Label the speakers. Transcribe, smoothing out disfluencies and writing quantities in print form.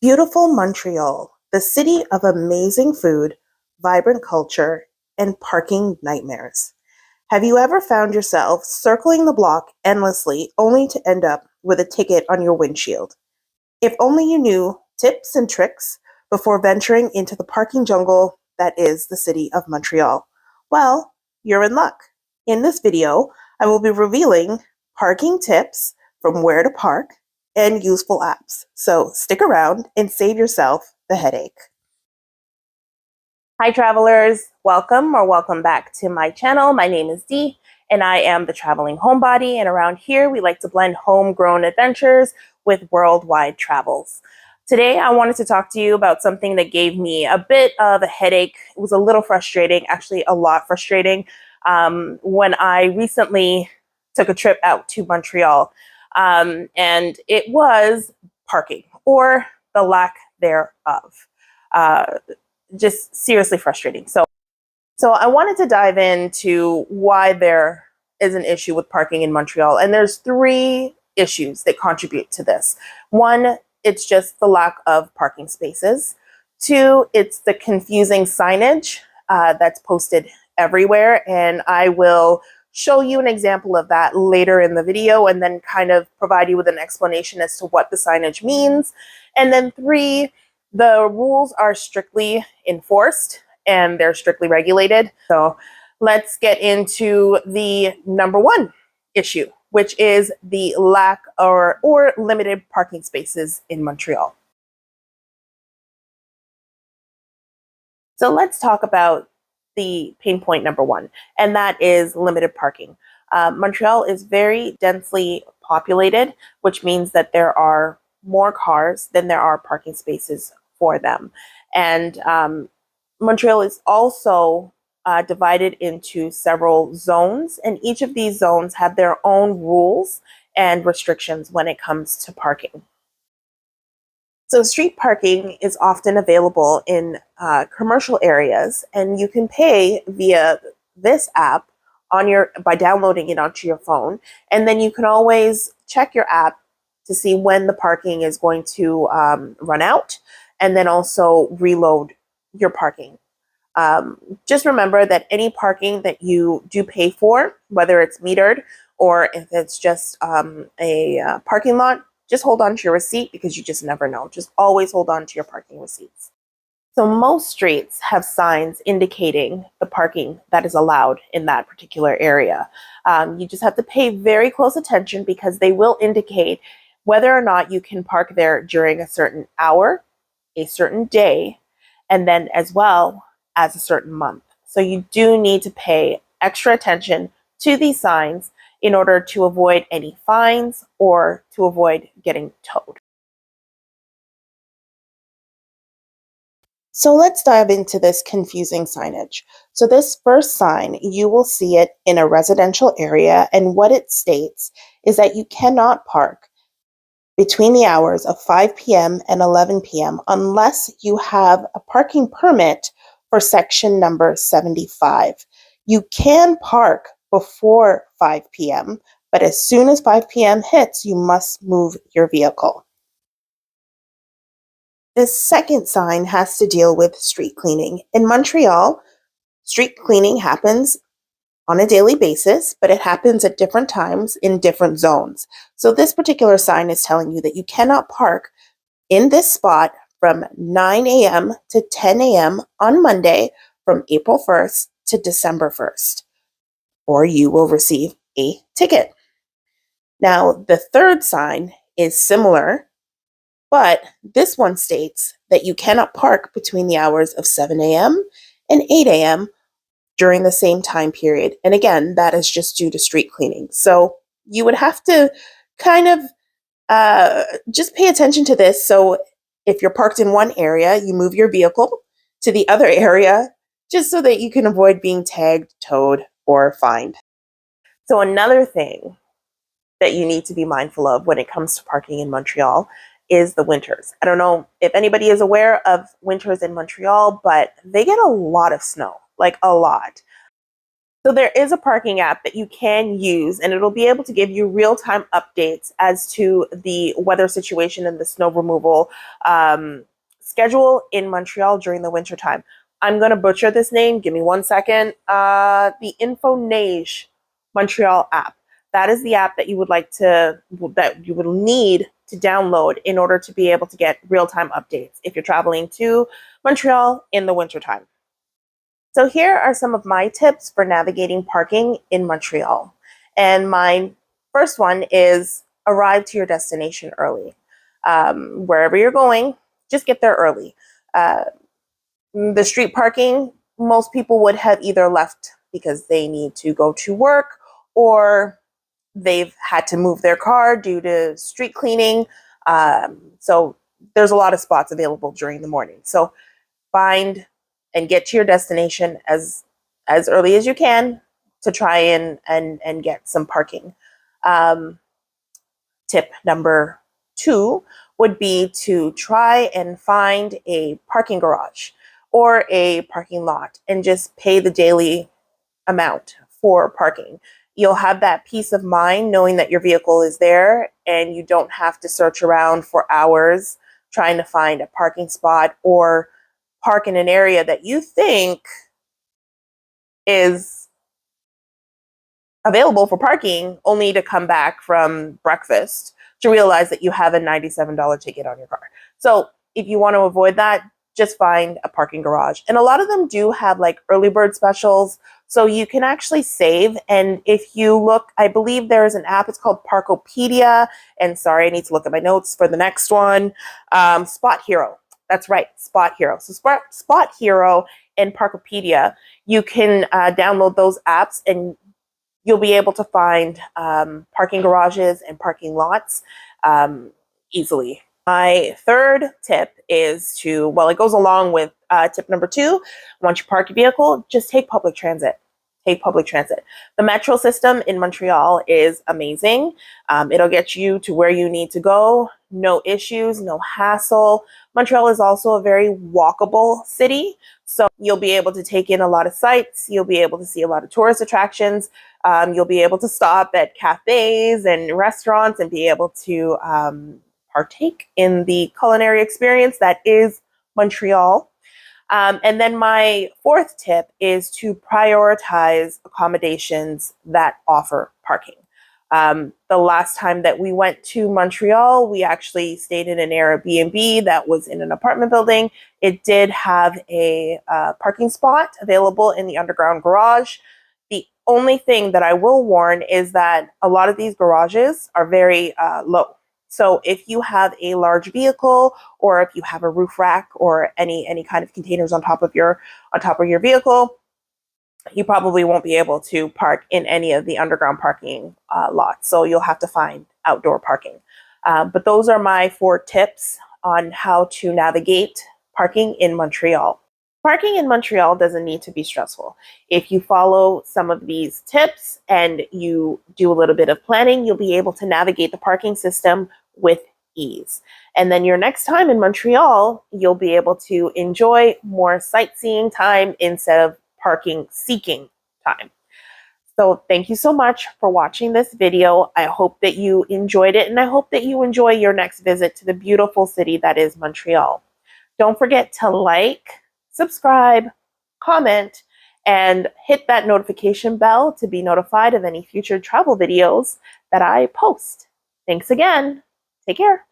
Speaker 1: Beautiful Montreal, the city of amazing food, vibrant culture, and parking nightmares. Have you ever found yourself circling the block endlessly only to end up with a ticket on your windshield? If only you knew tips and tricks before venturing into the parking jungle that is the city of Montreal. Well, you're in luck. In this video, I will be revealing parking tips from where to park and useful apps. So stick around and save yourself the headache. Hi travelers, welcome back to my channel. My name is Dee and I am the traveling homebody, and around here we like to blend homegrown adventures with worldwide travels. Today I wanted to talk to you about something that gave me a bit of a headache. It was a little frustrating, actually a lot frustrating, when I recently took a trip out to Montreal, and it was parking, or the lack thereof. Just seriously frustrating. So I wanted to dive into why there is an issue with parking in Montreal. And there's three issues that contribute to this. One, it's just the lack of parking spaces. Two, it's the confusing signage that's posted everywhere. And I will show you an example of that later in the video and then kind of provide you with an explanation as to what the signage means. And then three, the rules are strictly enforced and they're strictly regulated. So let's get into the number one issue, which is the lack or limited parking spaces in Montreal. So let's talk about the pain point number one, and that is limited parking. Montreal is very densely populated, which means that there are more cars than there are parking spaces for them. And Montreal is also divided into several zones, and each of these zones have their own rules and restrictions when it comes to parking. So street parking is often available in commercial areas, and you can pay via this app by downloading it onto your phone, and then you can always check your app to see when the parking is going to run out, and then also reload your parking. Just remember that any parking that you do pay for, whether it's metered or if it's just a parking lot, just hold on to your receipt, because you just never know. Just always hold on to your parking receipts. So most streets have signs indicating the parking that is allowed in that particular area. You just have to pay very close attention, because they will indicate whether or not you can park there during a certain hour, a certain day, and then as well as a certain month. So you do need to pay extra attention to these signs in order to avoid any fines or to avoid getting towed. So let's dive into this confusing signage. So this first sign, you will see it in a residential area, and what it states is that you cannot park between the hours of 5 p.m. and 11 p.m. unless you have a parking permit for section number 75. You can park before 5 p.m., but as soon as 5 p.m. hits, you must move your vehicle. This second sign has to deal with street cleaning. In Montreal, street cleaning happens on a daily basis, but it happens at different times in different zones. So this particular sign is telling you that you cannot park in this spot from 9 a.m. to 10 a.m. on Monday from April 1st to December 1st, or you will receive a ticket. Now, the third sign is similar, but this one states that you cannot park between the hours of 7 a.m. and 8 a.m. during the same time period. And again, that is just due to street cleaning. So you would have to kind of just pay attention to this. So if you're parked in one area, you move your vehicle to the other area just so that you can avoid being tagged, towed, or fined. So another thing that you need to be mindful of when it comes to parking in Montreal is the winters. I don't know if anybody is aware of winters in Montreal, but they get a lot of snow, like a lot. So there is a parking app that you can use, and it'll be able to give you real-time updates as to the weather situation and the snow removal schedule in Montreal during the wintertime. I'm going to butcher this name. Give me 1 second. The InfoNeige Montreal app. That is the app that you would need to download in order to be able to get real-time updates if you're traveling to Montreal in the wintertime. So here are some of my tips for navigating parking in Montreal. And my first one is arrive to your destination early. Wherever you're going, just get there early. The street parking, most people would have either left because they need to go to work, or they've had to move their car due to street cleaning. So there's a lot of spots available during the morning. So find and get to your destination as early as you can to try and get some parking. Tip number 2 would be to try and find a parking garage or a parking lot and just pay the daily amount for parking. You'll have that peace of mind knowing that your vehicle is there and you don't have to search around for hours trying to find a parking spot or park in an area that you think is available for parking, only to come back from breakfast to realize that you have a $97 ticket on your car. So if you want to avoid that, just find a parking garage. And a lot of them do have like early bird specials, so you can actually save. And if you look, I believe there is an app, it's called Parkopedia. And sorry, I need to look at my notes for the next one. Spot Hero. That's right, Spot Hero. So Spot Hero and Parkopedia, you can download those apps and you'll be able to find parking garages and parking lots easily. My third tip is to, well, it goes along with tip number 2. Once you park your vehicle, just take public transit. Take public transit. The metro system in Montreal is amazing. It'll get you to where you need to go. No issues, no hassle. Montreal is also a very walkable city, so you'll be able to take in a lot of sights. You'll be able to see a lot of tourist attractions. You'll be able to stop at cafes and restaurants and be able to partake in the culinary experience that is Montreal. And then my fourth tip is to prioritize accommodations that offer parking. The last time that we went to Montreal, we actually stayed in an Airbnb that was in an apartment building. It did have a parking spot available in the underground garage. The only thing that I will warn is that a lot of these garages are very low. So if you have a large vehicle, or if you have a roof rack or any kind of containers on top of your vehicle, you probably won't be able to park in any of the underground parking lots. So you'll have to find outdoor parking. But those are my 4 tips on how to navigate parking in Montreal. Parking in Montreal doesn't need to be stressful. If you follow some of these tips and you do a little bit of planning, you'll be able to navigate the parking system with ease. And then your next time in Montreal, you'll be able to enjoy more sightseeing time instead of parking seeking time. So thank you so much for watching this video. I hope that you enjoyed it, and I hope that you enjoy your next visit to the beautiful city that is Montreal. Don't forget to like, subscribe, comment, and hit that notification bell to be notified of any future travel videos that I post. Thanks again. Take care.